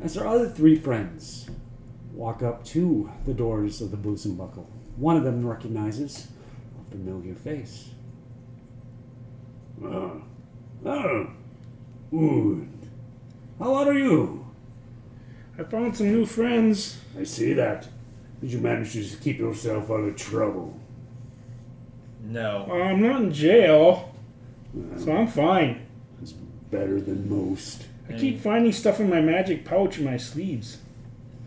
as our other three friends walk up to the doors of the Bosom Buckle. One of them recognizes a familiar face. Oh, good. How are you? I found some new friends. I see that. Did you manage to keep yourself out of trouble? No. I'm not in jail, so I'm fine. It's better than most. I keep finding stuff in my magic pouch in my sleeves.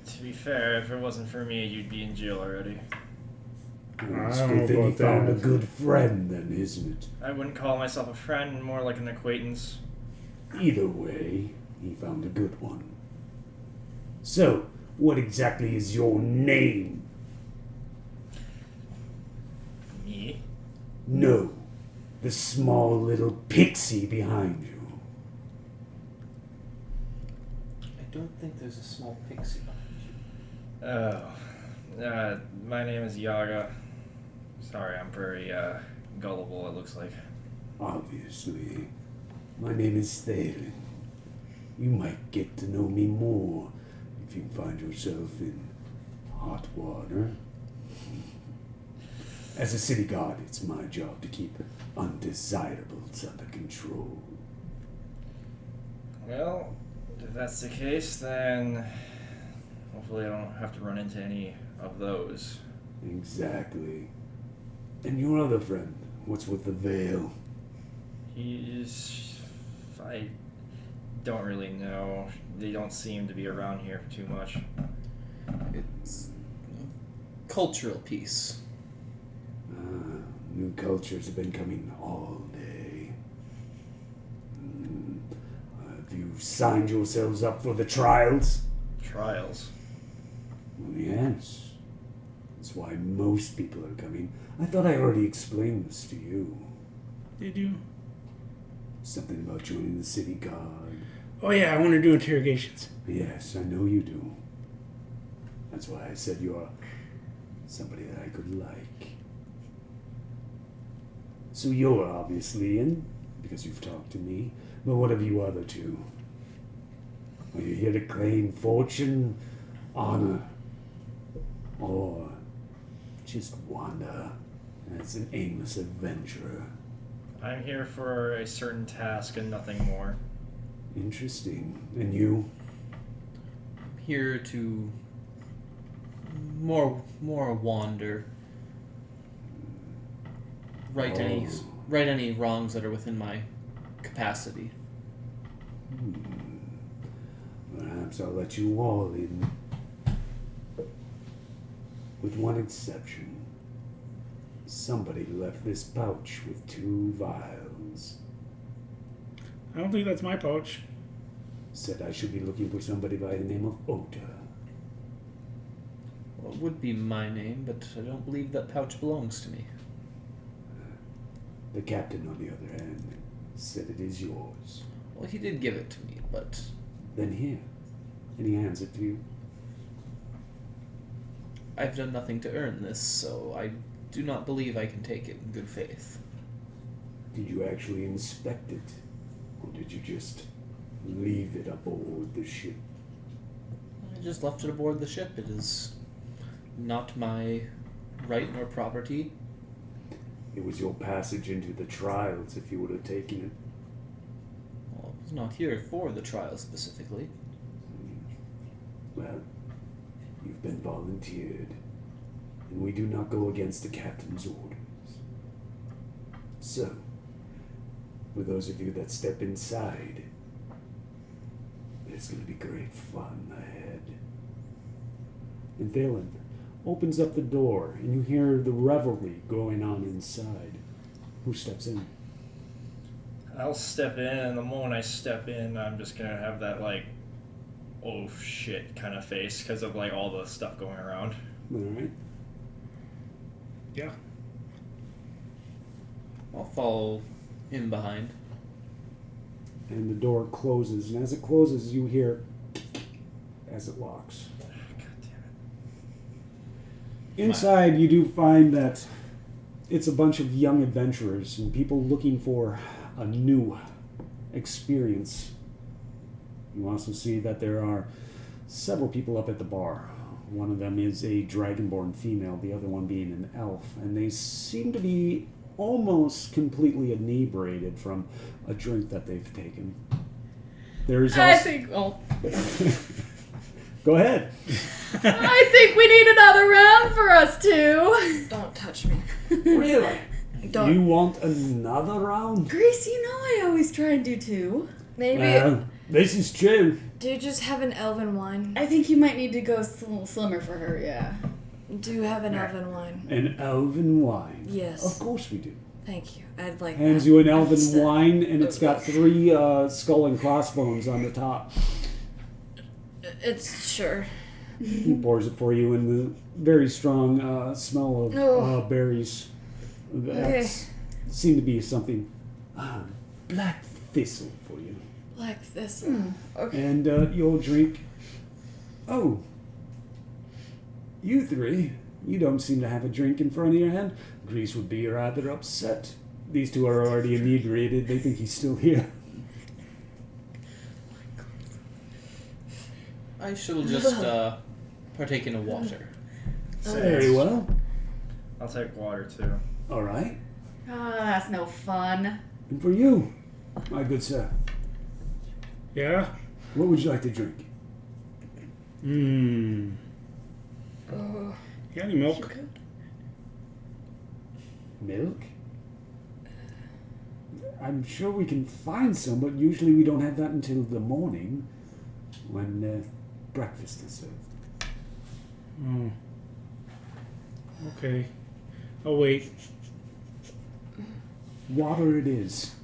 To be fair, if it wasn't for me, you'd be in jail already. It's a I don't good thing know you about found that. a good friend, then, isn't it? I wouldn't call myself a friend, more like an acquaintance. Either way, he found a good one. So, what exactly is your name? Me? No, the small little pixie behind you. I don't think there's a small pixie behind you. Oh. My name is Yaga. Sorry, I'm very, gullible, it looks like. Obviously. My name is Thalen. You might get to know me more if you find yourself in hot water. As a city guard, it's my job to keep undesirables under control. Well, if that's the case, then hopefully I don't have to run into any of those. Exactly. And your other friend, what's with the veil? I don't really know. They don't seem to be around here too much. It's a cultural piece. New cultures have been coming all day. Have you signed yourselves up for the trials? Trials? Well, yes. That's why most people are coming. I thought I already explained this to you. Did you? Something about joining the city guard. Oh yeah, I want to do interrogations. Yes, I know you do. That's why I said you're somebody that I could like. So you're obviously in, because you've talked to me. But what of you other two? Are you here to claim fortune, honor, or just wander as an aimless adventurer? I'm here for a certain task and nothing more. Interesting. And you? I'm here to more wander. Right any wrongs that are within my capacity. Perhaps I'll let you all in. With one exception. Somebody left this pouch with 2 vials. I don't think that's my pouch. Said I should be looking for somebody by the name of Ota. Well, it would be my name, but I don't believe that pouch belongs to me. The captain, on the other hand, said it is yours. Well, he did give it to me, but... Then here. And he hands it to you. I've done nothing to earn this, so I do not believe I can take it in good faith. Did you actually inspect it? Or did you just leave it aboard the ship? I just left it aboard the ship. It is not my right nor property. It was your passage into the trials if you would have taken it. Well, I was not here for the trial specifically. Well, you've been volunteered, and we do not go against the captain's orders. So, for those of you that step inside, there's going to be great fun ahead. And Thalen opens up the door, and you hear the revelry going on inside. Who steps in? I'll step in, and the moment I step in, I'm just gonna have that, like, oh shit kind of face because of, like, all the stuff going around. All right. Yeah. I'll follow in behind. And the door closes, and as it closes, you hear as it locks. God damn it. Inside, you do find that it's a bunch of young adventurers and people looking for a new experience. You also see that there are several people up at the bar. One of them is a dragonborn female, the other one being an elf, and they seem to be almost completely inebriated from a drink that they've taken. There's also... I think. Oh, Go ahead. I think we need another round for us two. Don't touch me. Really? Don't. You want another round? Grace, you know I always try and do two. Maybe. This is true. Do you just have an elven wine? I think you might need to go a little slimmer for her. Yeah. Do you have an elven wine? An elven wine. Yes. Of course we do. Thank you. I'd like Hands that. you an elven Instead. wine, and it's got 3 skull and crossbones on the top. It's sure. He pours it for you, and the very strong smell of Oh. berries. That's seem to be something black thistle for you. Like this. Okay. And you'll drink. Oh, you 3, you don't seem to have a drink in front of your hand. Grease would be rather upset. These 2 are already inebriated. They think he's still here. I shall just partake in a water. Very well. I'll take water too. All right. Ah, that's no fun. And for you, my good sir, Yeah? what would you like to drink? You got any milk? Milk? I'm sure we can find some, but usually we don't have that until the morning when breakfast is served. Oh. Okay. I'll wait. Water it is.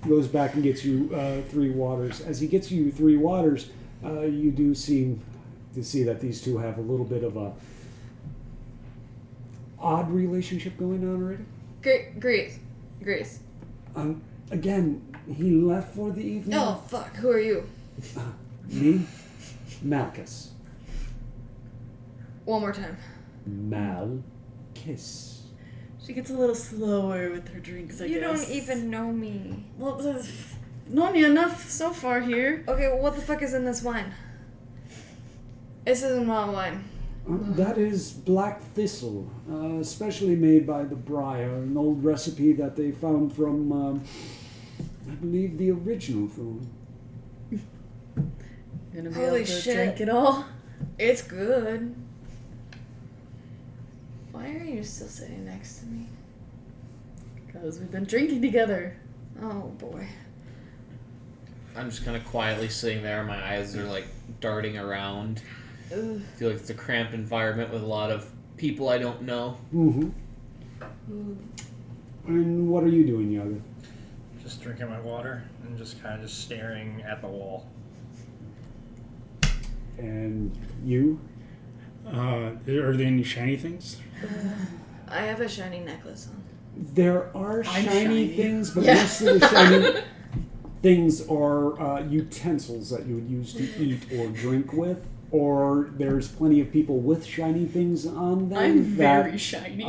Goes back and gets you 3 waters. As he gets you 3 waters, you do seem to see that these 2 have a little bit of a odd relationship going on already. Grace. Again, he left for the evening. Oh, fuck. Who are you? Me, Malchus. One more time. Malchus. She gets a little slower with her drinks, I You guess. don't even know me. Well, known you enough so far here. Okay, well, what the fuck is in this wine? This isn't my wine. That is black thistle, specially made by the Briar, an old recipe that they found from, I believe, the original throne. Gonna be Holy able to shit. drink it all. It's good. Why are you still sitting next to me? Because we've been drinking together. Oh, boy. I'm just kind of quietly sitting there. My eyes are like darting around. Ugh. I feel like it's a cramped environment with a lot of people I don't know. Mm-hmm. And what are you doing, Yaga? Just drinking my water and just kind of just staring at the wall. And you? Are there any shiny things? I have a shiny necklace on. There are I'm shiny shiny. things, but Yeah. most of the shiny things are utensils that you would use to eat or drink with. Or there's plenty of people with shiny things on them. I'm that, very shiny.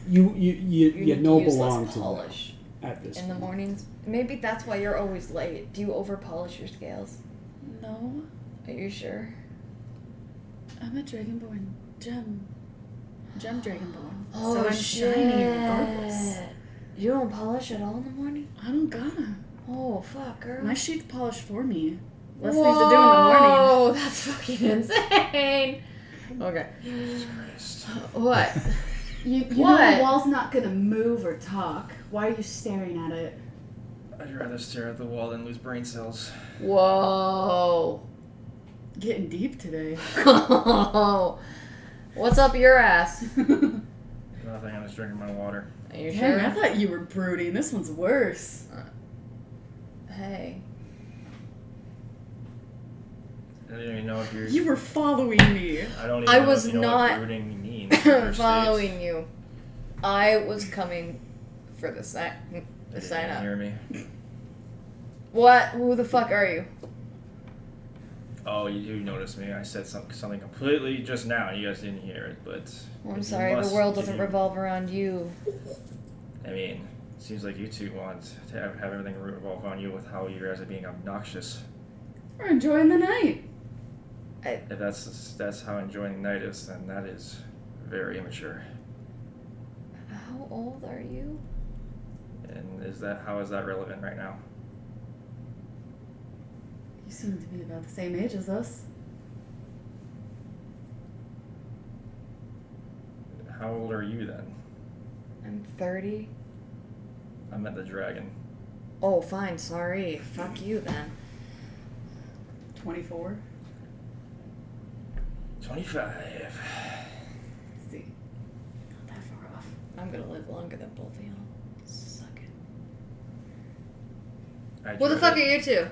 You need know to use belong less to them polish at this in the point. mornings. Maybe that's why you're always late. Do you over polish your scales? No, Are you sure? I'm a dragonborn gem dragonborn. Oh, so I'm shit. shiny regardless. You don't polish at all in the morning? I don't gotta. Oh, fuck, girl. My sheets polish for me. Less things to do in the morning. Oh, that's fucking insane. Okay. Jesus Christ. What? You What? know the wall's not gonna move or talk. Why are you staring at it? I'd rather stare at the wall than lose brain cells. Whoa. Getting deep today. What's up your ass? Nothing, I'm just drinking my water. Are you Dang, sure? I thought you were brooding. This one's worse. Hey. I don't even know if you're... You were following me. I don't even I know was if you know not what brooding means. in your following states. you. I was coming for the sign You didn't up. hear me. What? Who the fuck are you? Oh, you do notice me. I said something completely just now. You guys didn't hear it, but... Well, I'm you sorry, the must world doesn't continue. revolve around you. I mean, seems like you two want to have everything revolve on you with how you guys are being obnoxious. We're enjoying the night. If that's how enjoying the night is, then that is very immature. How old are you? And how is that relevant right now? You seem to be about the same age as us. How old are you then? I'm 30. I met the dragon. Oh, fine. Sorry. Fuck you then. 24. 25. See. Not that far off. I'm gonna live longer than both of y'all. Suck it. I Who the dread fuck it. are you two?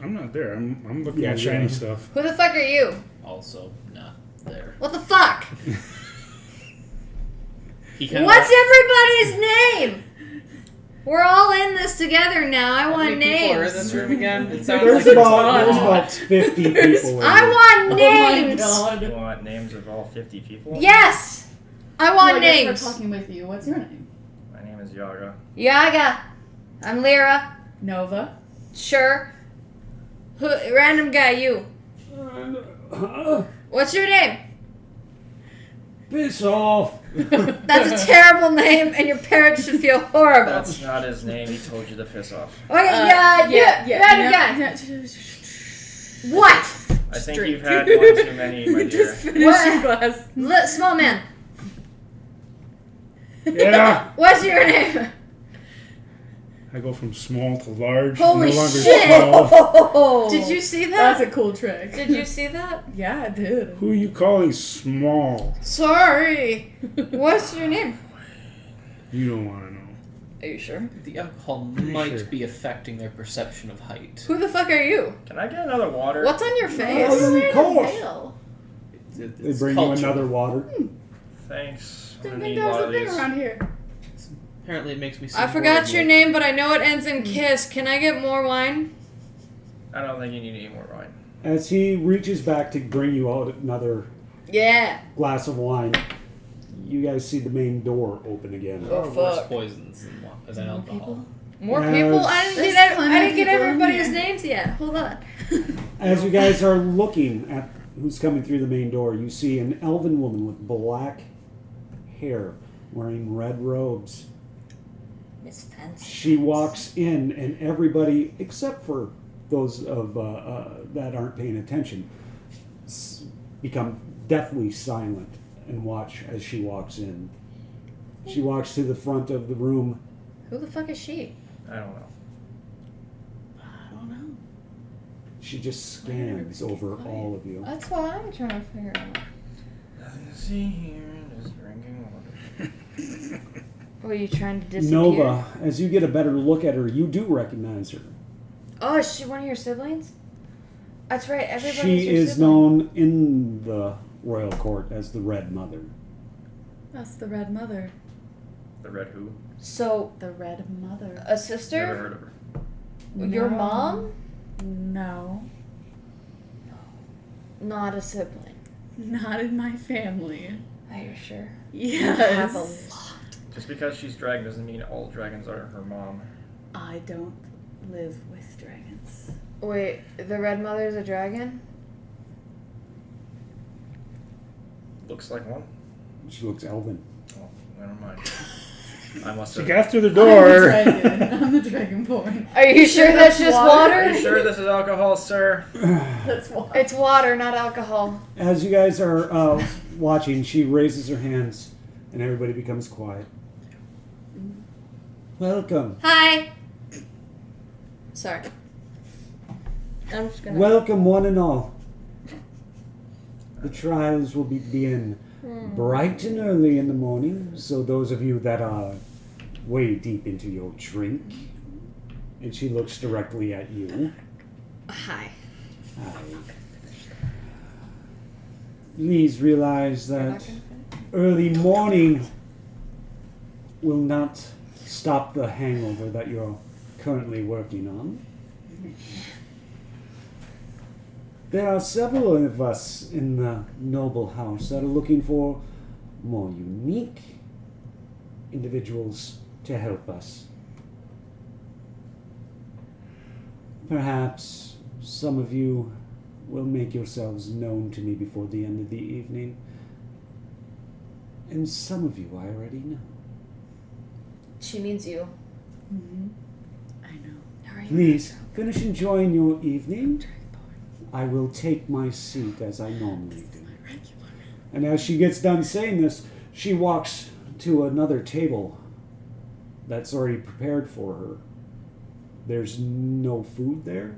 I'm not there. I'm looking Yeah, at shiny yeah. stuff. Who the fuck are you? Also, not there. What the fuck? He kind What's everybody's name? We're all in this together now. I How want many people are in names. this room again? It sounds There's like about 50 people. in I here. want Oh names. my You god. want names of all 50 people? Yes. I want Well, I guess names. We're talking with you. What's your name? My name is Yaga. Yaga. I'm Lyra. Nova. Sure. Who? Random guy. You. What's your name? Piss off. That's a terrible name, and your parents should feel horrible. That's not his name. He told you to piss off. Okay, random guy. What? I think Drink. you've had one too many, my dear. Just finish What? your glass. Small man. Yeah. What's your name? I go from small to large. Holy no longer shit! small. Did you see That's that? a cool trick. Did you see that? Yeah, I did. Who are you calling small? Sorry. What's your name? You don't want to know. Are you sure? the alcohol might sure. be affecting their perception of height. Who the fuck are you? Can I get another water? What's on your Oh, face? of course. Veil. They It's bring culture. you another water. Thanks. I'm Didn't gonna think need that was one a of thing these. around here. Apparently, it makes me. I seem forgot more your of name, but I know it ends in kiss. Can I get more wine? I don't think you need any more wine. As he reaches back to bring you out another Yeah. glass of wine, you guys see the main door open again. Oh, worse fuck. poisons than More alcohol. people? More Yes. people? I didn't There's get, plenty I of didn't get people in everybody's here. names yet. Hold on. As you guys are looking at who's coming through the main door, you see an elven woman with black hair wearing red robes. Miss Fancy. She walks in, and everybody, except for those of that aren't paying attention, become deathly silent and watch as she walks in. She walks to the front of the room. Who the fuck is she? I don't know. I don't know. She just scans over all of you. That's what I'm trying to figure out. Nothing to see here. Just drinking water. Were you trying to disappear? Nova, as you get a better look at her, you do recognize her. Oh, is she one of your siblings? That's right. Everybody's She your is sibling. known in the royal court as the Red Mother. That's the Red Mother. The red who? So, The Red Mother. a Never sister? heard of her. Your No. mom? No. Not a sibling. Not in my family. Are you sure? Yes. You have a lot. Just because she's dragon doesn't mean all dragons are her mom. I don't live with dragons. Wait, the Red Mother's a dragon? Looks like one. She looks elven. Oh, never mind. I must She have. got through the I'm door. the dragon. I'm the dragonborn. Are you sure that's just Are water? you sure this is alcohol, sir? That's why. It's water, not alcohol. As you guys are watching, she raises her hands, and everybody becomes quiet. Welcome. Hi. Sorry. I'm just gonna. Welcome, one and all. The trials will begin bright and early in the morning, so those of you that are way deep into your drink, and she looks directly at you. Hi. Hi. Please realize You're not that gonna finish? early morning will not stop the hangover that you're currently working on. There are several of us in the noble house that are looking for more unique individuals to help us. Perhaps Some of you will make yourselves known to me before the end of the evening. And some of you I already know. She means you. Mm-hmm. I know. How are you? Please, finish enjoying your evening. I will take my seat as I normally do. And as she gets done saying this, she walks to another table that's already prepared for her. There's no food there.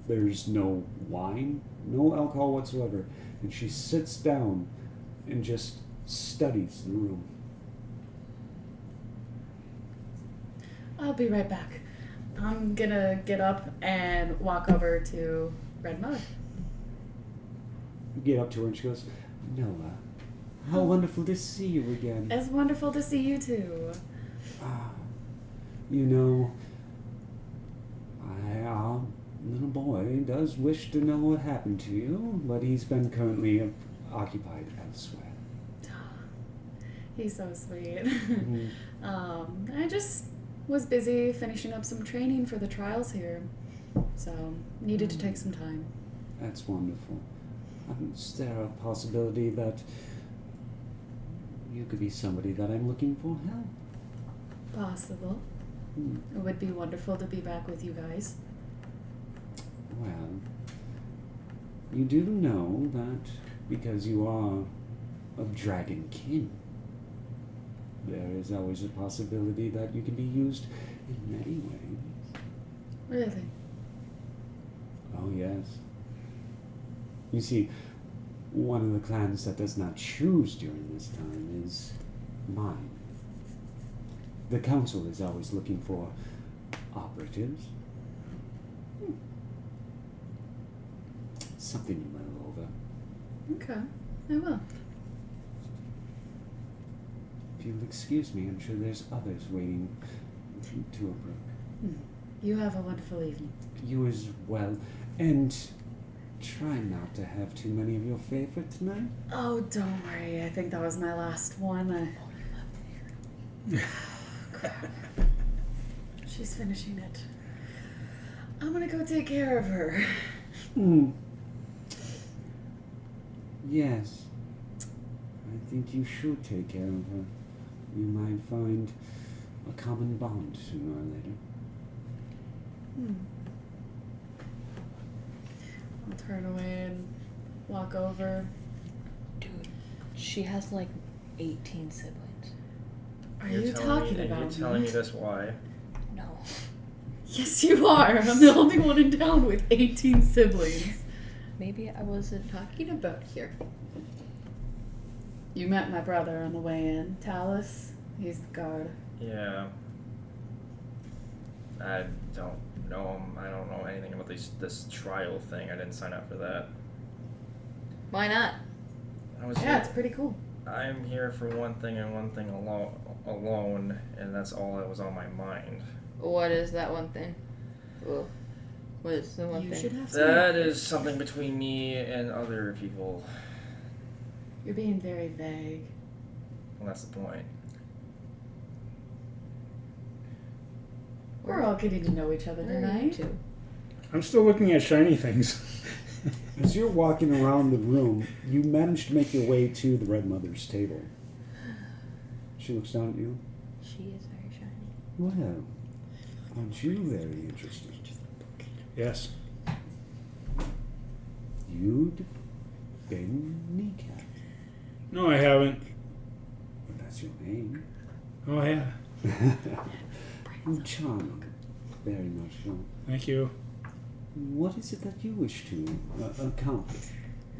There's no wine, no alcohol whatsoever. And she sits down and just studies the room. I'll be right back. I'm gonna get up and walk over to Red Mud. You get up to her and she goes, Noah, how wonderful to see you again. It's wonderful to see you too. You know, our little boy does wish to know what happened to you, but he's been currently occupied elsewhere. He's so sweet. Mhm. I just was busy finishing up some training for the trials here, so needed to take some time. That's wonderful. Is there a possibility that you could be somebody that I'm looking for help? Possible. Hmm. It would be wonderful to be back with you guys. Well, you do know that because you are of dragon kin, there is always a possibility that you can be used in many ways. Really? Oh, yes. You see, one of the clans that does not choose during this time is mine. The council is always looking for operatives. Something you mull over. Okay, I will. If you'll excuse me, I'm sure there's others waiting to approach. You have a wonderful evening. You as well. And try not to have too many of your favorite tonight. Oh, don't worry. I think that was my last one. Crap. She's finishing it. I'm gonna go take care of her. Yes. I think you should take care of her. You might find a common bond sooner or later. I'll turn away and walk over. Dude, she has like 18 siblings. Are You're you telling talking me, about You're telling me? me this why? No. Yes, you are. I'm the only one in town with 18 siblings. Maybe I wasn't Talking about here. You met my brother on the way in. Talus, he's the guard. Yeah. I don't know him. I don't know anything about this trial thing. I didn't sign up for that. Why not? I was Yeah, here. it's pretty cool. I'm here for one thing and one thing alone, and that's all that was on my mind. What is that one thing? Well, what is the one You thing? should have some. That is something between me and other people. You're being very vague. Well, that's the point. We're all getting to know each other Where are you tonight. two? I'm still looking at shiny things. As you're walking around the room, you manage to make your way to the Red Mother's table. She looks down at you. She is very shiny. Well, aren't you very interested? Yes. You'd been kneecapped. No, I haven't. But that's your name. Oh, yeah. Charming. Very much so. Thank you. What is it that you wish to accomplish,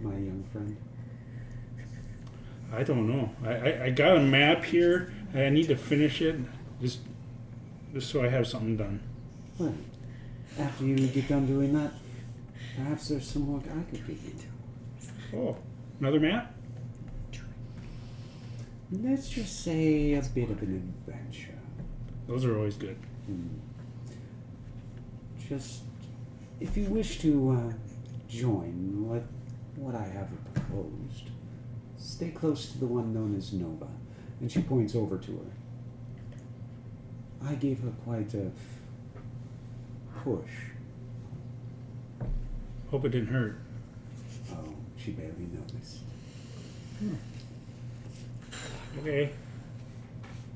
my young friend? I don't know. I got a map here. I need to finish it. Just so I have something done. Well, after you get done doing that, perhaps there's some work I could give you. Oh, another map? Let's just say a bit of an adventure. Those are always good. Just, if you wish to join what I have proposed, stay close to the one known as Nova. And she points over to her. I gave her quite a push Hope it didn't hurt. Oh, she barely noticed. Okay.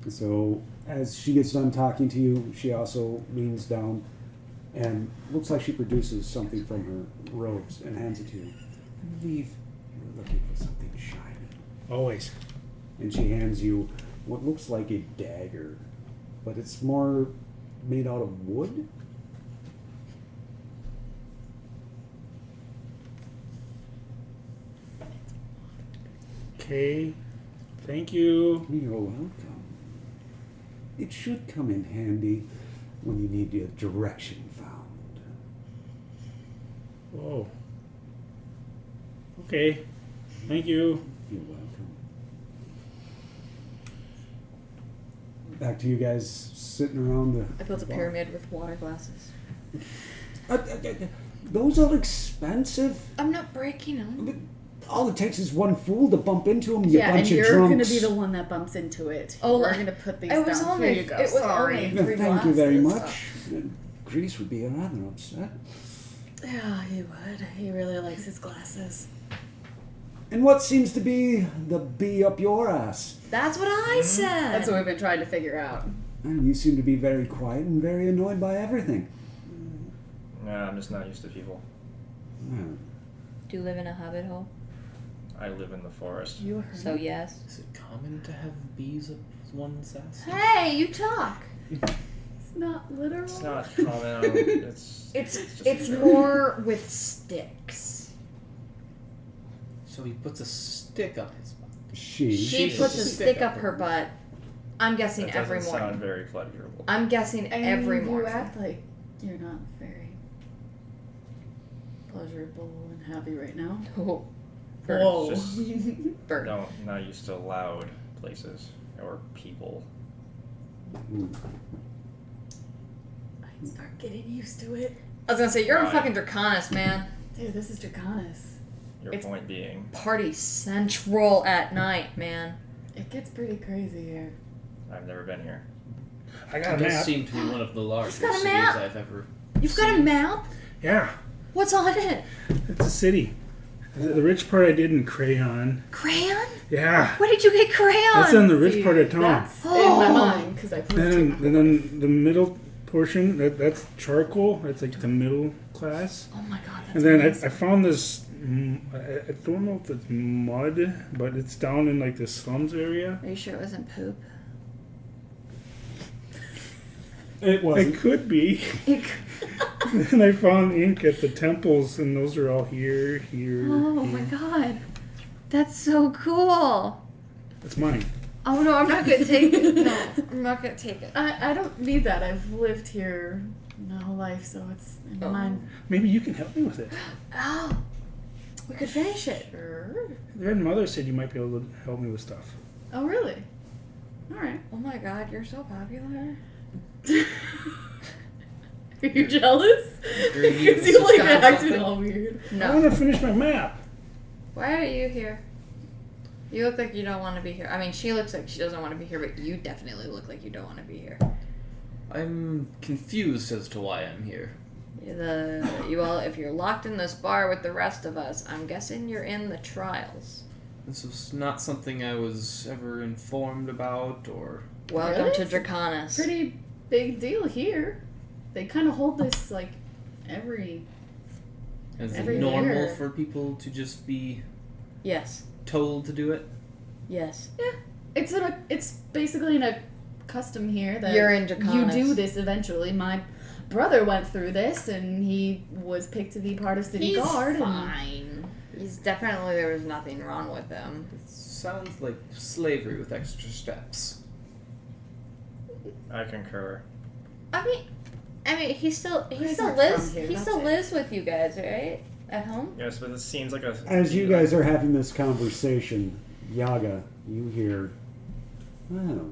So, as she gets done talking to you, she also leans down and looks like she produces something from her robes and hands it to you. I believe you're looking for something shiny. Always. And she hands you what looks like a dagger, but it's more made out of wood. Okay. Thank you. You're welcome. It should come in handy when you need your direction found. Whoa. Okay. Thank you. You're welcome. Back to you guys sitting around the. I built a bar. pyramid with water glasses. Those are expensive. I'm not breaking them. All it takes is one fool to bump into them. You Yeah, and bunch of you're drunks. gonna be the one that bumps into it. Oh, we're gonna put these it was down. only- Here you go. it was Sorry. only- Well, 3 thank you very glasses. much. Grease would be rather upset. Yeah, he would. He really likes his glasses. And what seems to be the bee up your ass? That's what I said. That's what we've been trying to figure out. And you seem to be very quiet and very annoyed by everything. Nah, I'm just not used to people. Well, Do you live in a hobbit hole? I live in the forest. You heard So me. yes. Is it common to have bees up one's ass? Hey, you talk. It's not literal. It's not common. It's just It's a joke. more with sticks. So he puts a stick up his butt. she. She puts a stick up her butt. I'm guessing That every doesn't morning. sound very pleasurable. I'm guessing I mean, every you morning. act like you're not very pleasurable and happy right now. Oh. Whoa. It's just Bird. not used to loud places or people. Mm. I'd start getting used to it. I was gonna say you're Right. a fucking Draconis, man. Dude, this is Draconis. Your It's- point being, Party central at night, man. It gets pretty crazy here. I've never been here. I It got a does map. seem to be one of the largest got a cities map. I've ever. You've got a map? Yeah. What's on it? It's a city. The rich part I did in crayon. Crayon? Yeah. Where did you get crayon? That's in the rich See, part of town. That's in my Oh. mind because I've lived And here. then the middle portion, that's charcoal. That's like the middle class. Oh my god, that's And then I amazing. found this, I don't know if it's mud, but it's down in like the slums area. Are you sure it wasn't poop? It It wasn't. could be. And I found ink at the temples, and those are all here. Oh my god. That's so cool. That's mine. Oh no, I'm not gonna take it. No, I'm not gonna take it. I don't need that. I've lived here my whole life, so it's in Oh. mine. Maybe you can help me with it. Oh, we could finish it. Sure. Your mother said you might be able to help me with stuff. Oh, really? All right. Oh my god, you're so popular. Are you jealous? Are you Because you like subscribe acted something? all weird. I No. want to finish my map. Why are you here? You look like you don't want to be here. I mean, she looks like she doesn't want to be here, but you definitely look like you don't want to be here. I'm confused as to why I'm here. If you're locked in this bar with the rest of us, I'm guessing you're in the trials. This was not something I was ever informed about, or Welcome Really? to Draconis. Pretty big deal here. They kind of hold this like every. is it Every normal year. for people to just be Yes. told to do it? Yes. It's basically a custom here that You're in you Draconis. do this eventually. My brother went through this, and he was picked to be part of City He's Guard. And fine. He's definitely, there was nothing wrong with him. It sounds like slavery with extra steps. I concur. I mean, he still guys lives. aren't from here, He that's still it. lives with you guys, right? At home. Yes, but this seems like a. As you guys are having this conversation, Yaga, you hear, well,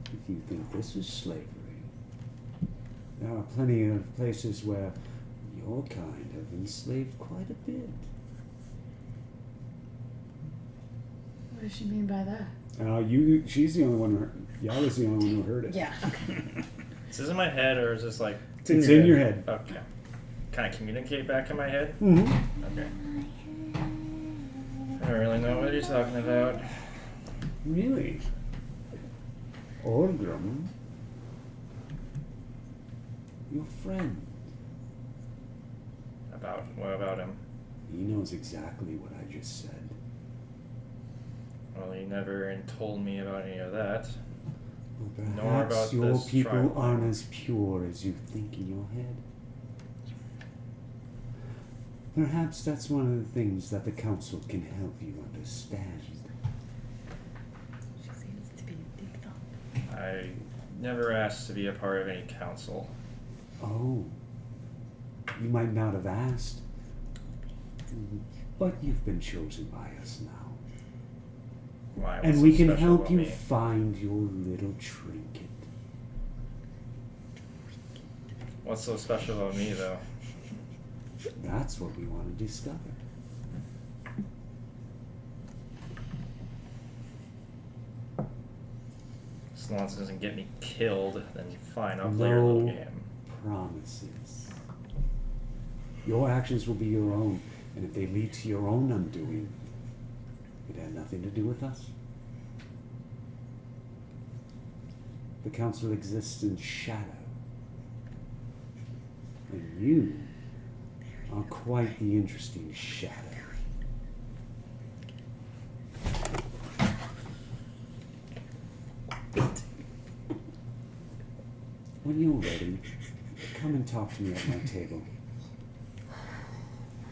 if you think this is slavery, there are plenty of places where your kind have enslaved quite a bit. what does she mean by that? She's the only one, Yaga's the only one who heard it. Yeah. Okay. Is this in my head or is this like? It's in your head. Okay. kind of communicate back in my head? Mm-hmm. Okay. I don't really know what you're talking about. Really? Orgrim? Your friend. What about him? He knows exactly what I just said. Well, you never told me about any of that. Well, Nor perhaps about your this people trial. aren't as pure as you think in your head. Perhaps that's one of the things that the council can help you understand. She seems to be deep thought. I never asked to be a part of any council. Oh. You might not have asked. But you've been chosen by us now. Why? What's And we so can special help about you me? find your little trinket. What's so special about me, though? That's what we want to discover. As long as it doesn't get me killed, then fine, I'll play your little No game. promises. Your actions will be your own, and if they lead to your own undoing, it had nothing to do with us. The council exists in shadow, and you are quite the interesting shadow. When you're ready, come and talk to me at my table.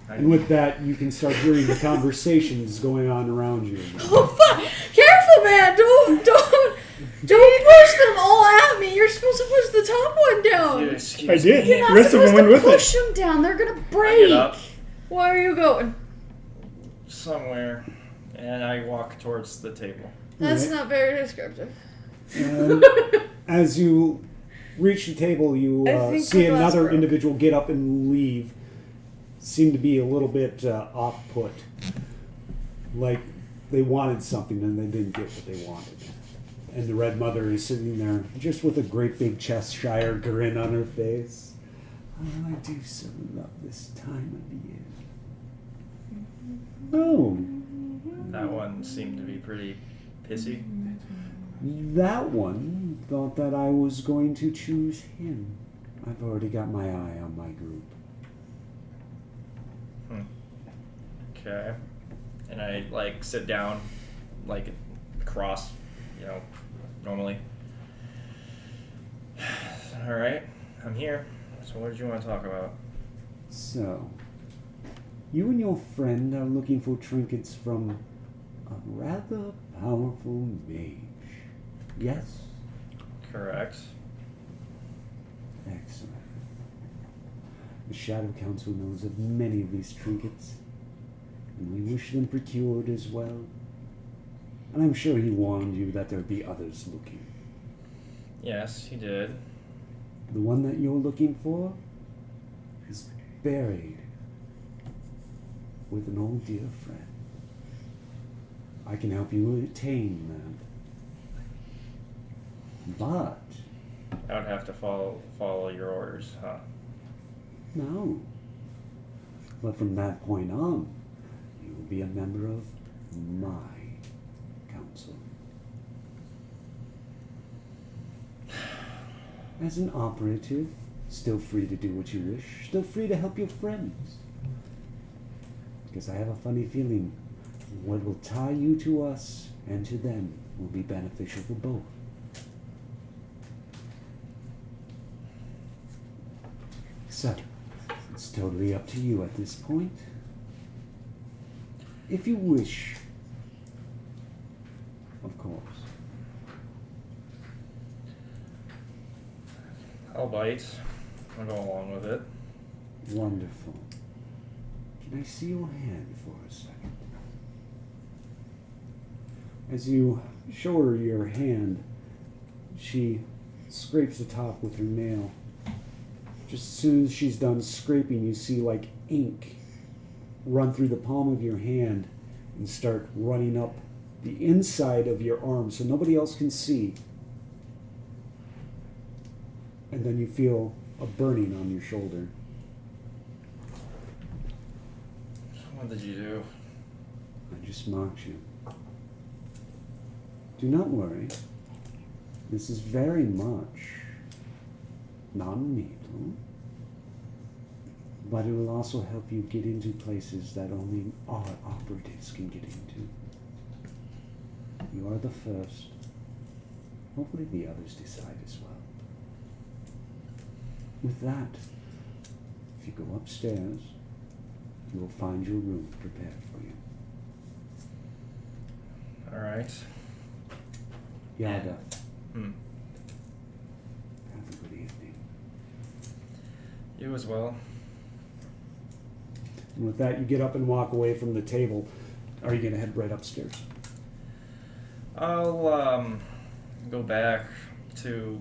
And with that, you can start hearing the conversations going on around you. Oh fuck! Careful, man! Don't push them all at me. You're supposed to push the top one down. Dude, I excuse did. me. You're not The rest of them supposed went to with it. push them down. They're gonna I break. get up Where are you going? somewhere, and I walk towards the table. That's Right. not very descriptive. And as you reach the table, you I think see the glass another broke. individual get up and leave. Seem to be a little bit off-put. Like they wanted something and they didn't get what they wanted. And the Red Mother is sitting there just with a great big Cheshire grin on her face. Oh, I do so love this time of year. Oh, That one seemed to be pretty pissy. that one thought that I was going to choose him. I've already got my eye on my group. Okay. And I, like, sit down, like, across, normally. Alright, I'm here. So what did you want to talk about? So, you and your friend are looking for trinkets from a rather powerful mage. Yes? Correct. Excellent. The Shadow Council knows of many of these trinkets, and we wish them procured as well. And I'm sure he warned you that there'd be others looking. Yes, he did. The one that you're looking for is buried with an old dear friend. I can help you attain that. But, I would have to follow your orders, huh? no. But from that point on, you will be a member of my council. As an operative, still free to do what you wish, still free to help your friends. Because I have a funny feeling what will tie you to us and to them will be beneficial for both. So, it's totally up to you at this point. If you wish, of course. I'll bite. I'll go along with it. Wonderful. Can I see your hand for a second? As you show her your hand, she scrapes the top with her nail. Just as soon as she's done scraping, you see like ink run through the palm of your hand and start running up the inside of your arm so nobody else can see. And then you feel a burning on your shoulder. What did you do? I just marked you. Do not worry. This is very much non-lethal, but it will also help you get into places that only our operatives can get into. You are the first. Hopefully the others decide as well. With that, if you go upstairs, you will find your room prepared for you. Alright. Yada, Hmm. have a good evening. You as well. And with that, you get up and walk away from the table. Are you going to head right upstairs? I'll go back to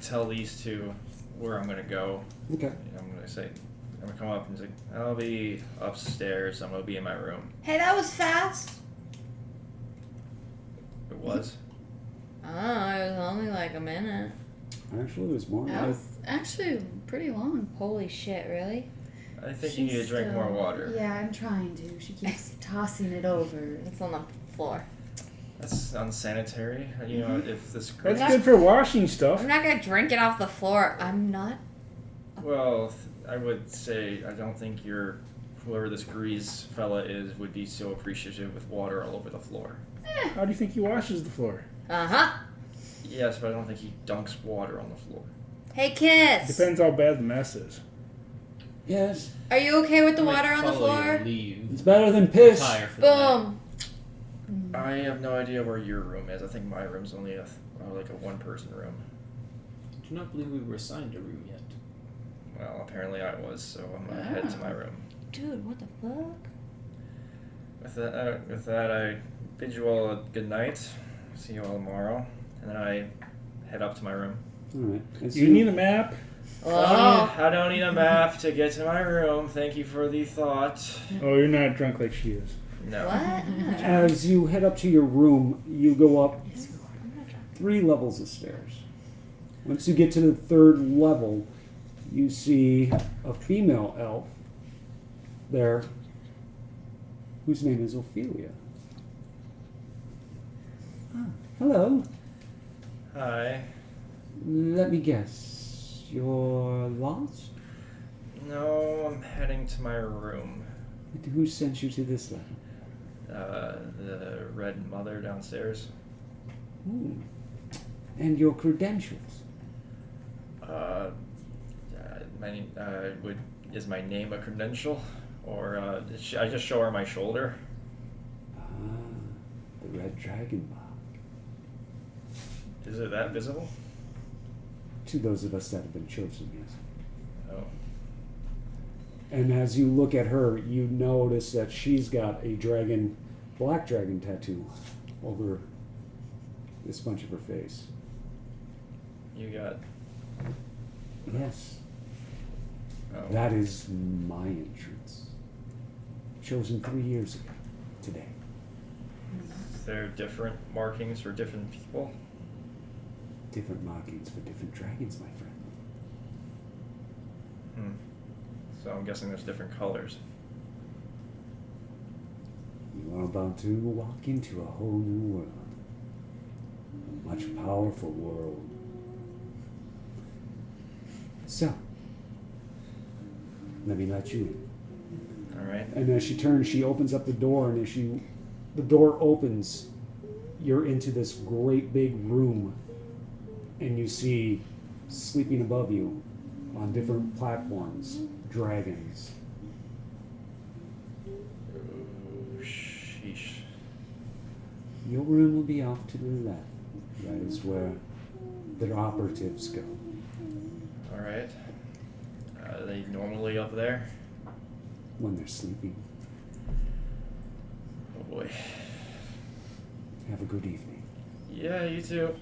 tell these two where I'm gonna go. Okay. I'm gonna come up and say, I'll be upstairs. I'm gonna be in my room. Hey, that was fast. It was. Oh, it was only like a minute. Actually, it was more. That was actually pretty long. Holy shit, really? I think you need to drink more water. Yeah, I'm trying to. She keeps tossing it over. It's on the floor. That's unsanitary. You know, if this. That's good for washing stuff. I'm not gonna drink it off the floor. I'm not. Well, I would say I don't think whoever this Grease fella is would be so appreciative with water all over the floor. How do you think he washes the floor? Uh-huh. Yes, but I don't think he dunks water on the floor. Hey, Kiss. Depends how bad the mess is. Yes. Are you okay with the I might water on the follow you floor? and leave. It's better than piss. Retire for the night. Boom. I have no idea where your room is. I think my room's only like a one-person room. I do not believe we were assigned a room yet. Well, apparently I was, so I'm gonna head to my room. Dude, what the fuck? With that, I bid you all a good night. See you all tomorrow, and then I head up to my room. All right. As You need a map? Oh. I don't need a map to get to my room. Thank you for the thought. Oh, you're not drunk like she is. No. What? As you head up to your room, you go up 3 levels of stairs. Once you get to the 3rd level, you see a female elf there whose name is Ophelia. Hello. Hi. Let me guess. You're lost? No, I'm heading to my room. Who sent you to this level? The Red Mother downstairs. And your credentials? My name, is my name a credential? Or I just show her my shoulder? The red dragon mark. Is it that visible? To those of us that have been chosen, yes. Oh. And as you look at her, you notice that she's got a black dragon tattoo over this bunch of her face. You got... Yes, Oh. that is my entrance. Chosen 3 years ago, today. There are different markings for different people? Different markings for different dragons, my friend. So I'm guessing there's different colors. You are about to walk into a whole new world. A much powerful world. So, let me let you in. Alright. And as she turns, she opens up the door, and as the door opens, you're into this great big room, and you see, sleeping above you, on different platforms, dragons. Ooh, sheesh. Your room will be off to the left. That is where the operatives go. Alright. Are they normally up there? When they're sleeping. Oh boy. Have a good evening. Yeah, you too.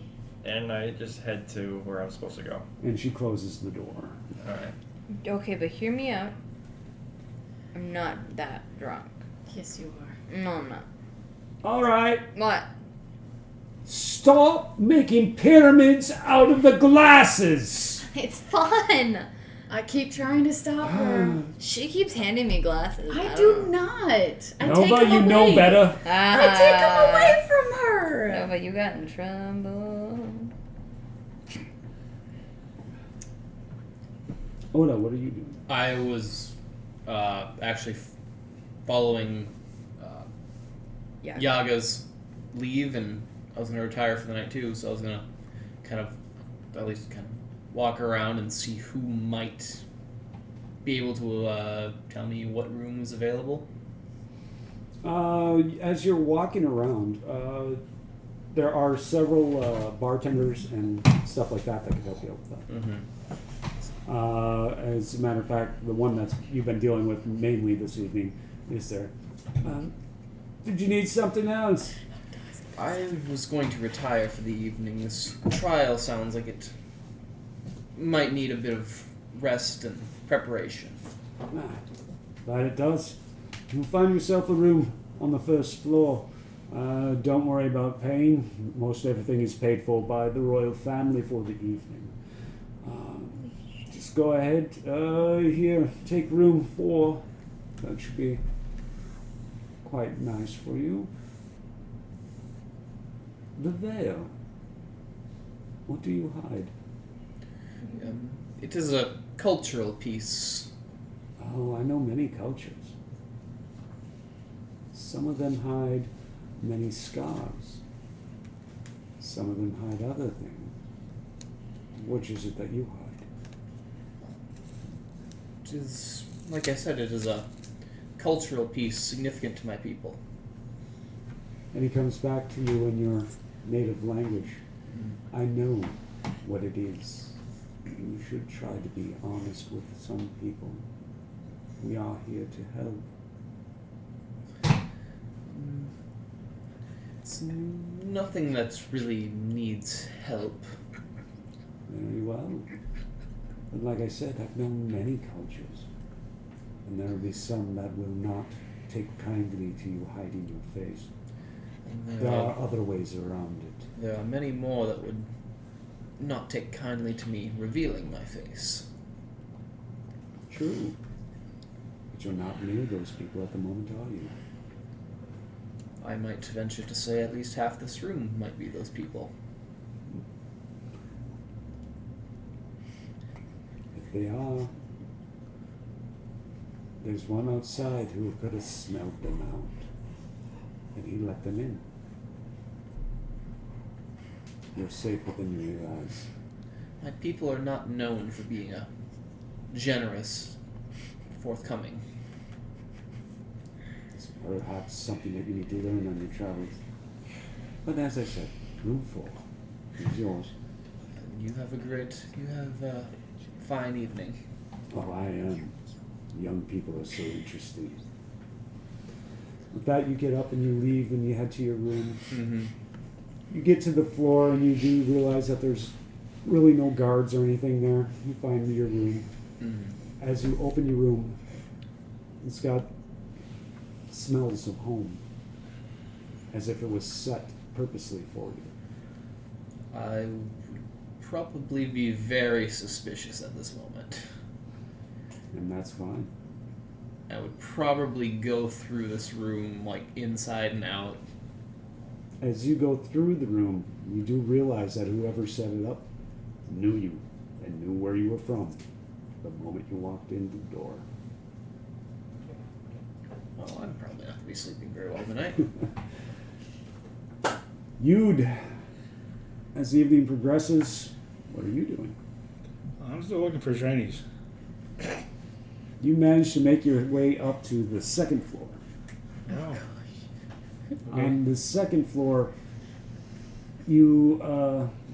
And I just head to where I'm supposed to go. And she closes the door. Alright. Okay, but hear me out. I'm not that drunk. Yes, you are. No, I'm not. All right. What? Stop making pyramids out of the glasses. It's fun. I keep trying to stop her. She keeps handing me glasses. I don't do know. not. I take Nova, them you away. know better. I take them away from her. Nova, you got in trouble. Oda, what are you doing? I was actually following Yeah. Yaga's leave, and I was going to retire for the night too, so I was going to kind of at least kind of walk around and see who might be able to tell me what room is available. As you're walking around, there are several bartenders and stuff like that could help you out with that. Mm-hmm. As a matter of fact, the one that you've been dealing with mainly this evening is there. Did you need something else? I was going to retire for the evening. This trial sounds like it might need a bit of rest and preparation. Glad it does. You'll find yourself a room on the first floor. Don't worry about paying. Most everything is paid for by the royal family for the evening. Just go ahead. Here, take room 4. That should be quite nice for you. The veil. What do you hide? It is a cultural piece. Oh, I know many cultures. Some of them hide many scars. Some of them hide other things. Which is it that you hide? It is, like I said, it is a cultural piece significant to my people. And he comes back to you in your native language. I know what it is. You should try to be honest with some people. We are here to help. It's nothing that really needs help. Very well. But like I said, I've known many cultures. And there will be some that will not take kindly to you hiding your face. And There are other ways around it. there are many more that would not take kindly to me revealing my face. True. But you're not near those people at the moment, are you? I might venture to say at least half this room might be those people. If they are, there's one outside who could have smelled them out. And he let them in. You're safe within your eyes. My people are not known for being a generous, forthcoming. It's perhaps something that you need to learn on your travels. But as I said, room 4 is yours. You have a fine evening. Oh, I am. Young people are so interesting. With that, you get up and you leave and you head to your room. Mm-hmm. You get to the floor and you do realize that there's really no guards or anything there. You find your room. Mm-hmm. As you open your room, it's got smells of home, as if it was set purposely for you. I would probably be very suspicious at this moment. And that's fine. I would probably go through this room, like, inside and out. As you go through the room, you do realize that whoever set it up knew you and knew where you were from the moment you walked in the door. Well, I'm probably not going to be sleeping very well tonight. Yude, as the evening progresses, what are you doing? I'm still looking for shinies. You manage to make your way up to the second floor. Oh. On the second floor, you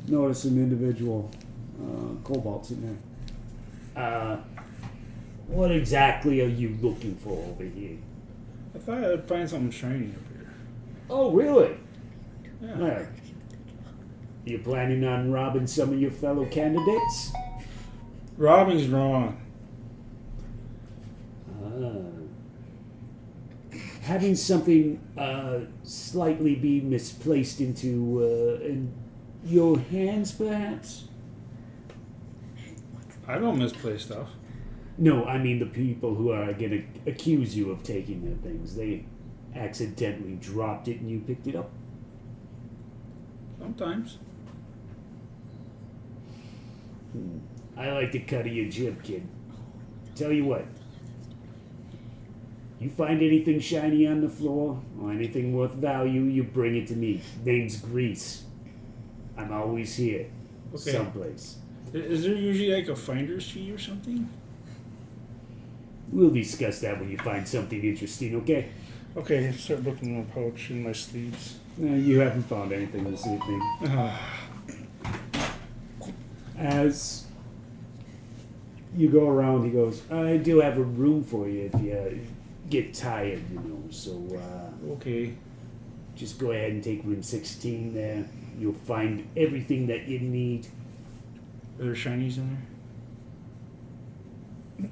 notice an individual, Cobalt's in there. What exactly are you looking for over here? I thought I'd find something shiny up here. Oh, really? Yeah. Well, you planning on robbing some of your fellow candidates? Robbing's wrong. Having something slightly be misplaced into in your hands, perhaps? I don't misplay stuff. No, I mean the people who are going to accuse you of taking their things. They accidentally dropped it and you picked it up. Sometimes. I like the cut of your jib, kid. Tell you what. You find anything shiny on the floor or anything worth value, you bring it to me. Name's Grease. I'm always here. Okay. Someplace. Is there usually like a finder's fee or something? We'll discuss that when you find something interesting, okay? Okay, start looking in my pouch and my sleeves. You haven't found anything this evening. As you go around, he goes, I do have a room for you if you get tired, you know, so Okay. just go ahead and take room 16 there. You'll find everything that you need. Are there shinies in there?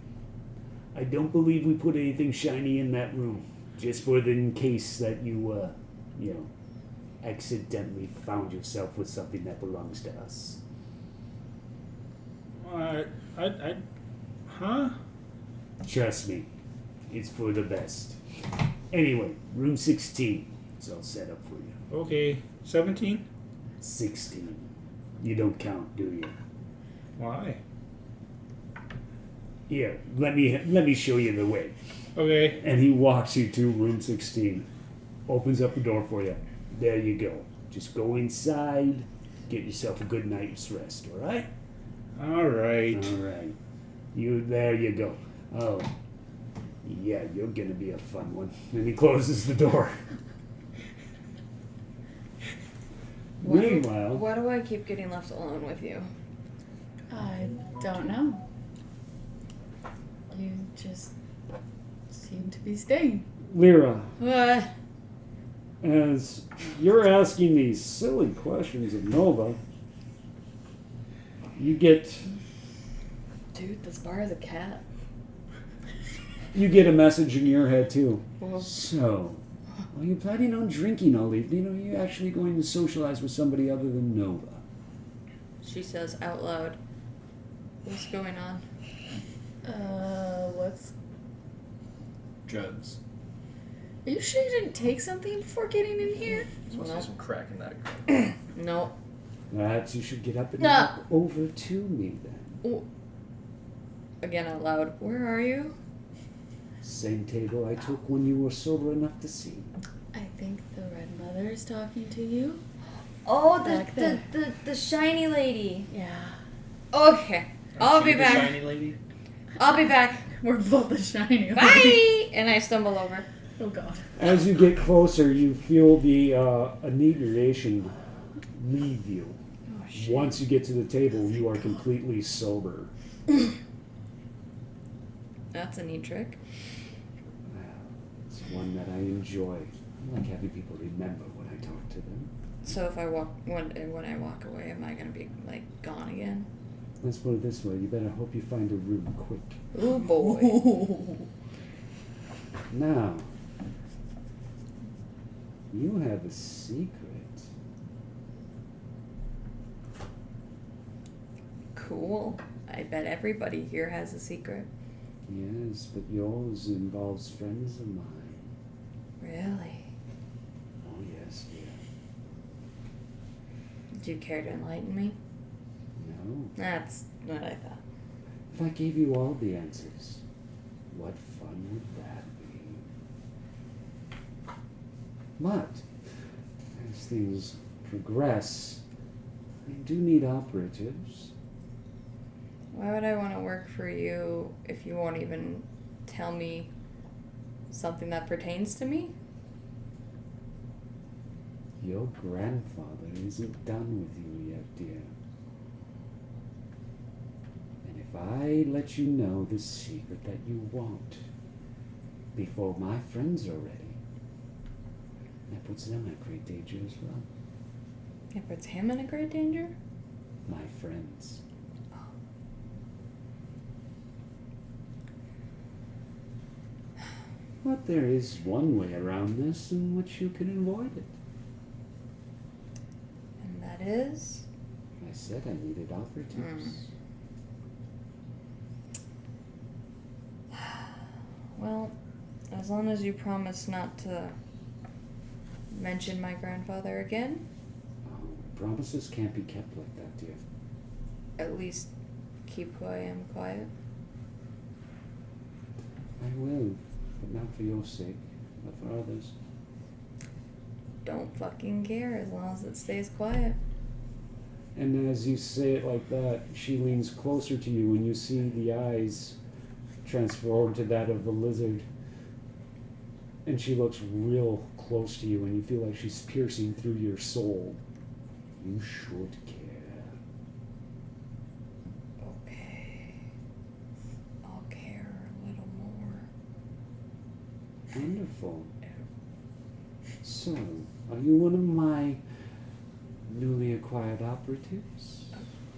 I don't believe we put anything shiny in that room, just for the in case that you, accidentally found yourself with something that belongs to us. Huh? Trust me, it's for the best. Anyway, room 16. It's all set up for you. Okay. 17? 16. You don't count, do you? Why? Here, let me show you the way. Okay. And he walks you to room 16. Opens up the door for you. There you go. Just go inside, get yourself a good night's rest, alright? Alright. Alright. There you go. Oh. Yeah, you're gonna be a fun one. And he closes the door. Meanwhile, Why do I keep getting left alone with you? I don't know. You just seem to be staying. Lyra, What? as you're asking these silly questions of Nova, you get Dude, this bar is a cat. a message in your head too. Well, So, are you planning on drinking all evening, or are you actually going to socialize with somebody other than Nova? she says out loud. What's going on? What's... Drugs. Are you sure you didn't take something before getting in here? Supposed to No. be some crack in that. No. Perhaps you should get up and No. walk over to me then. Ooh. Again out loud. Where are you? Same table I took when you were sober enough to see. I think the Red Mother is talking to you. Oh, Back there. the shiny lady. Yeah. Okay. I'll be She the back. Shiny lady. I'll be back. We're both the shiny. Bye! And I stumble over. Oh god. As you get closer, you feel the inebriation leave you. Oh, shit. Once you get to the table, you are completely sober. That's a neat trick. It's one that I enjoy. I like having people remember when I talk to them. So if I walk when I walk away, am I gonna be like gone again? Let's put it this way, you better hope you find a room quick. Oh boy. Now, you have a secret. Cool. I bet everybody here has a secret. Yes, but yours involves friends of mine. Really? Oh, yes, dear. Do you care to enlighten me? No. That's what I thought. If I gave you all the answers, what fun would that be? But, as things progress, I do need operatives. Why would I want to work for you if you won't even tell me something that pertains to me? Your grandfather isn't done with you yet, dear. And if I let you know the secret that you want before my friends are ready, that puts them at great danger as well. It puts him in a great danger? My friends. But there is one way around this in which you can avoid it. And that is? I said I needed operatives. As long as you promise not to mention my grandfather again, Promises can't be kept like that, dear. at least keep who I am quiet. I will, but not for your sake, but for others. Don't fucking care as long as it stays quiet. And as you say it like that, she leans closer to you and you see the eyes transform to that of the lizard. And she looks real close to you and you feel like she's piercing through your soul. You should care. Okay. I'll care a little more. Wonderful. So, are you one of my newly acquired operatives?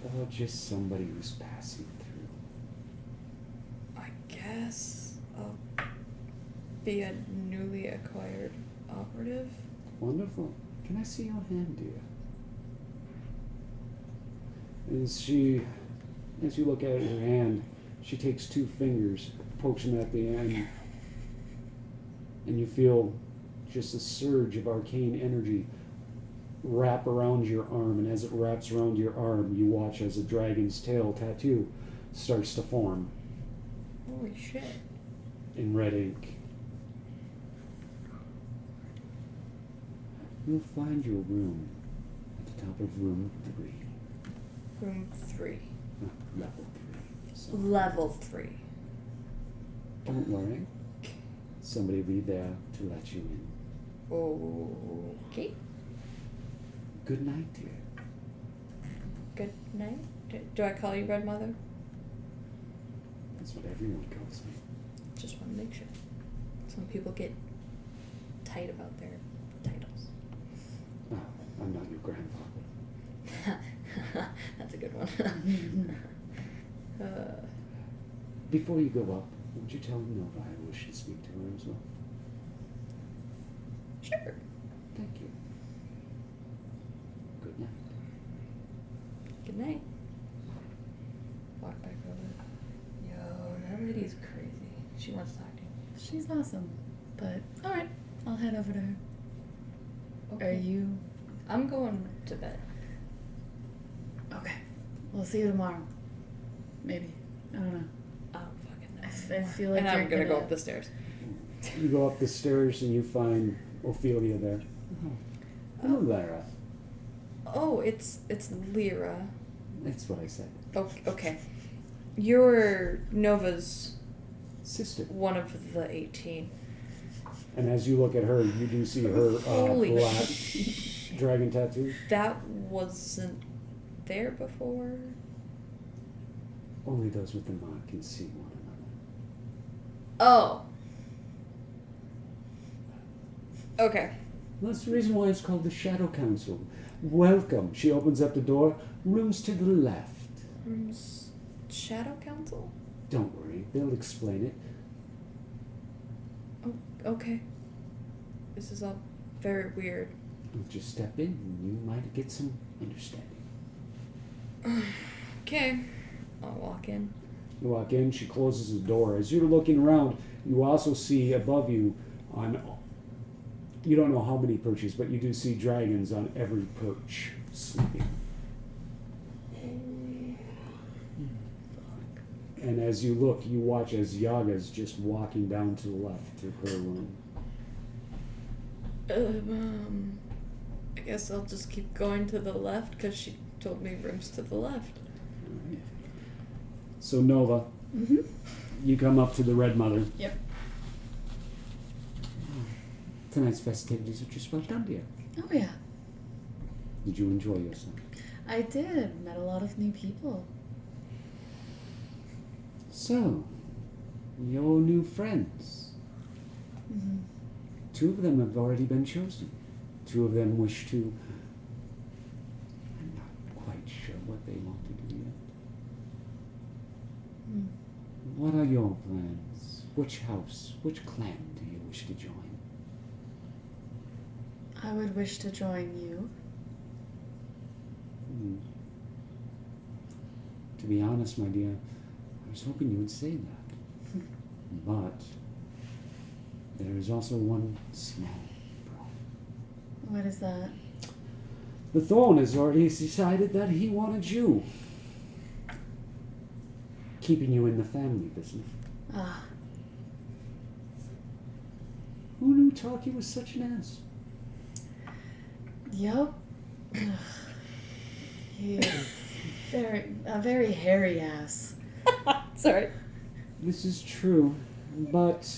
Or just somebody who's passing through? I guess I'll be a newly acquired operative. Wonderful. Can I see your hand, dear? As you look at her hand, she takes 2 fingers, pokes them at the end, and you feel just a surge of arcane energy wrap around your arm, and as it wraps around your arm, you watch as a dragon's tail tattoo starts to form Holy shit. in red ink. You'll find your room at the top of room 3. Room 3. Level 3. So Level 3. don't worry. Somebody will be there to let you in. Okay. Good night, dear. Good night. Do I call you Red Mother? That's what everyone calls me. Just want to make sure. Some people get tight about their titles. Oh, I'm not your grandfather. That's a good one. Before you go up, would you tell Nova I wish to speak to her as well? Sure. Thank you. Good night. Good night. Walk back over. Yo, that lady's crazy. She wants to talk to you. She's awesome. But, alright, I'll head over to her. Are you... I'm going to bed. Okay. We'll see you tomorrow. Maybe. I don't know. Oh, fucking I feel like and you're I'm gonna go up the stairs. You go up the stairs and you find Ophelia there. Hello, Lara. Oh, it's Lyra. That's what I said. Oh, okay. You're Nova's Sister. one of the 18. And as you look at her, you do see her Holy black shit. dragon tattoo. That wasn't there before. Only those with the mark can see one another. Oh. Okay. That's the reason why it's called the Shadow Council. Welcome. She opens up the door. Rooms to the left. Shadow Council? Don't worry, they'll explain it. Oh, okay. This is all very weird. Just step in and you might get some understanding. Okay. I'll walk in. You walk in, she closes the door. As you're looking around, you also see above you you don't know how many perches, but you do see dragons on every perch sleeping. And as you look, you watch as Yaga's just walking down to the left to her room. I guess I'll just keep going to the left because she told me rooms to the left. Alright. So Nova, Mm-hmm. you come up to the Red Mother. Yep. Tonight's festivities are just well done, dear. Oh, yeah. Did you enjoy yourself? I did. Met a lot of new people. So, your new friends. Mm-hmm. 2 of them have already been chosen. 2 of them wish to... I'm not quite sure what they want to do yet. Mm. What are your plans? Which house, which clan do you wish to join? I would wish to join you. To be honest, my dear, I was hoping you would say that. But There is also one small problem. What is that? The Thorn has already decided that he wanted you. Keeping you in the family business. Ah, Who knew Taki was such an ass? yup. He is a very hairy ass. Sorry. This is true, but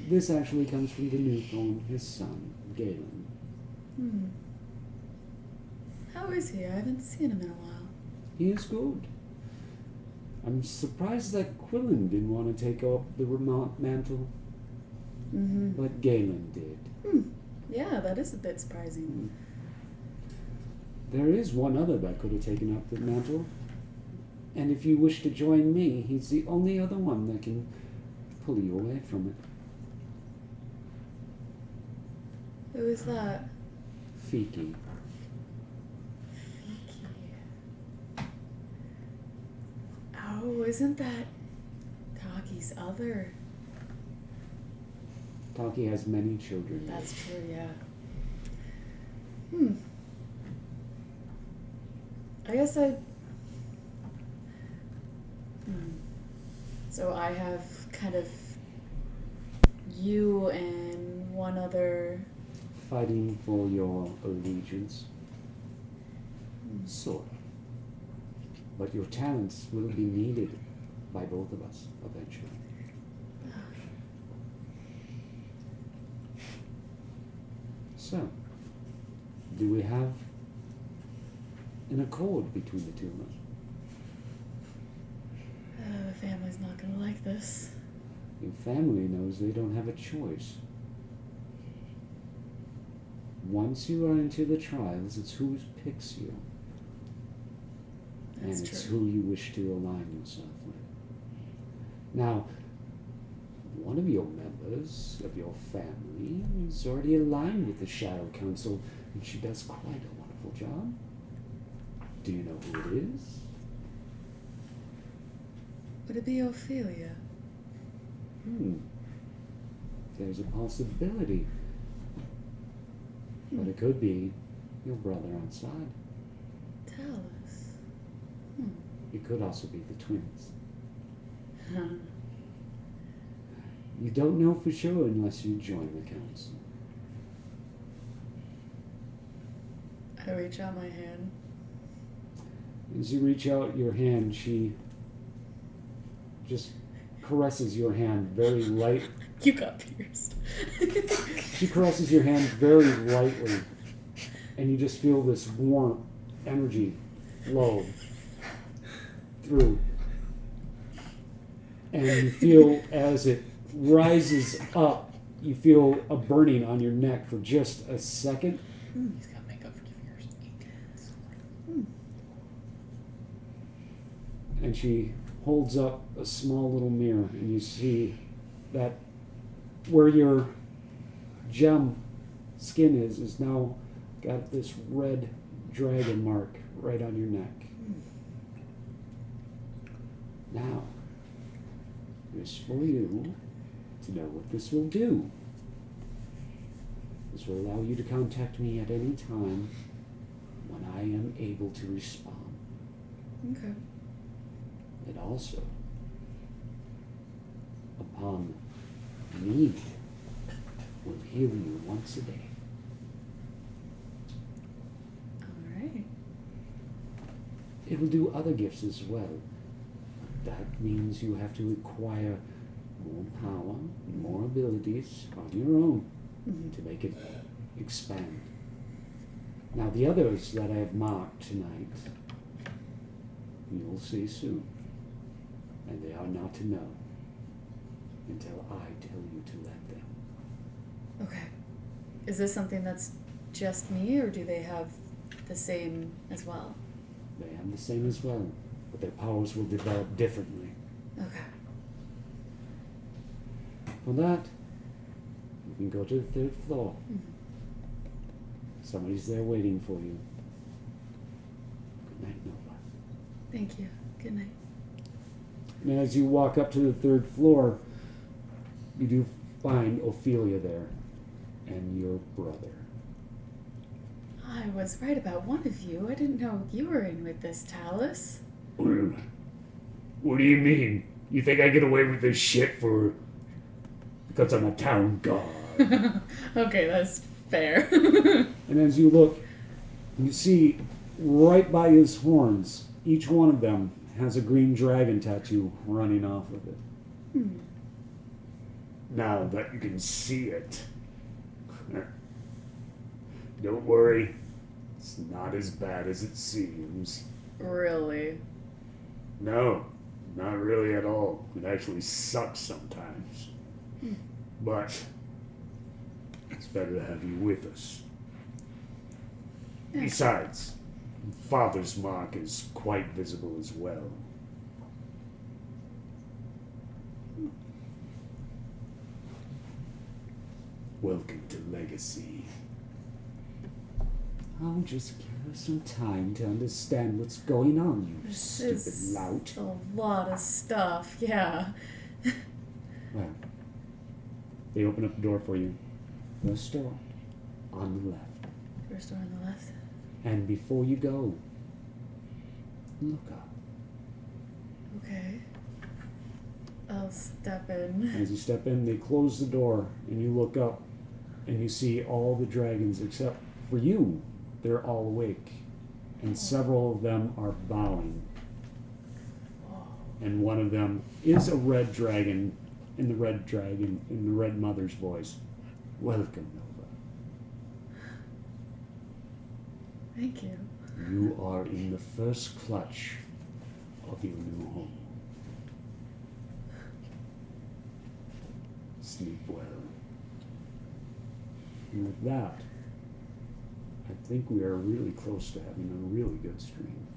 this actually comes from the new Thorn, his son, Galen. Hmm. How is he? I haven't seen him in a while. He is good. I'm surprised that Quillen didn't want to take up the remote mantle, Mm-hmm. but Galen did. Yeah, that is a bit surprising. There is one other that could have taken up the mantle, and if you wish to join me, he's the only other one that can pull you away from it. Who is that? Fiki. Oh, isn't that Taki's other? Taki has many children. That's true, yeah. I guess So I have kind of you and one other. Fighting for your allegiance. Sort of. But your talents will be needed by both of us eventually. So, do we have an accord between the two of us? The family's not gonna like this. Your family knows they don't have a choice. Once you are into the trials, it's who picks you. That's And it's true. who you wish to align yourself with. Now, one of your members of your family is already aligned with the Shadow Council, and she does quite a wonderful job. Do you know who it is? Would it be Ophelia? There's a possibility. But it could be your brother on side. Talus. It could also be the twins. Huh. You don't know for sure unless you join the council. I reach out my hand. As you reach out your hand, she just caresses your hand very light. You got pierced. She caresses your hand very lightly, and you just feel this warm energy flow through. And you feel as it rises up, you feel a burning on your neck for just a second. He's got makeup for giving her 8 And she holds up a small little mirror, and you see that where your gem skin is now got this red dragon mark right on your neck. Now, it's for you to know what this will do. This will allow you to contact me at any time when I am able to respond. Okay. It also, upon need, will heal you once a day. Alright. It will do other gifts as well. That means you have to acquire more power, more abilities on your own to make it expand. Now the others that I have marked tonight, you'll see soon. And they are not to know until I tell you to let them. Okay. Is this something that's just me, or do they have the same as well? They have the same as well, but their powers will develop differently. Okay. For that, you can go to the 3rd floor. Somebody's there waiting for you. Good night, Nova. Thank you. Good night. And as you walk up to the 3rd floor, you do find Ophelia there and your brother. I was right about one of you. I didn't know you were in with this, Talus. What do you mean? You think I get away with this shit because I'm a town guard? Okay, that's fair. And as you look, you see right by his horns, each one of them has a green dragon tattoo running off of it. Now that you can see it, don't worry, it's not as bad as it seems. Really? No, not really at all. It actually sucks sometimes. But it's better to have you with us. Besides, Father's mark is quite visible as well. Welcome to Legacy. I'll just give her some time to understand what's going on, you This stupid is lout. a lot of stuff, yeah. Well, they open up the door for you. First door on the left. First door on the left. And before you go, look up. Okay. I'll step in. As you step in, they close the door, and you look up, and you see all the dragons except for you. They're all awake, and several of them are bowing. And one of them is a red dragon, in the red mother's voice. Welcome, Nova. Thank you. You are in the first clutch of your new home. Sleep well. And with that, I think we are really close to having a really good stream.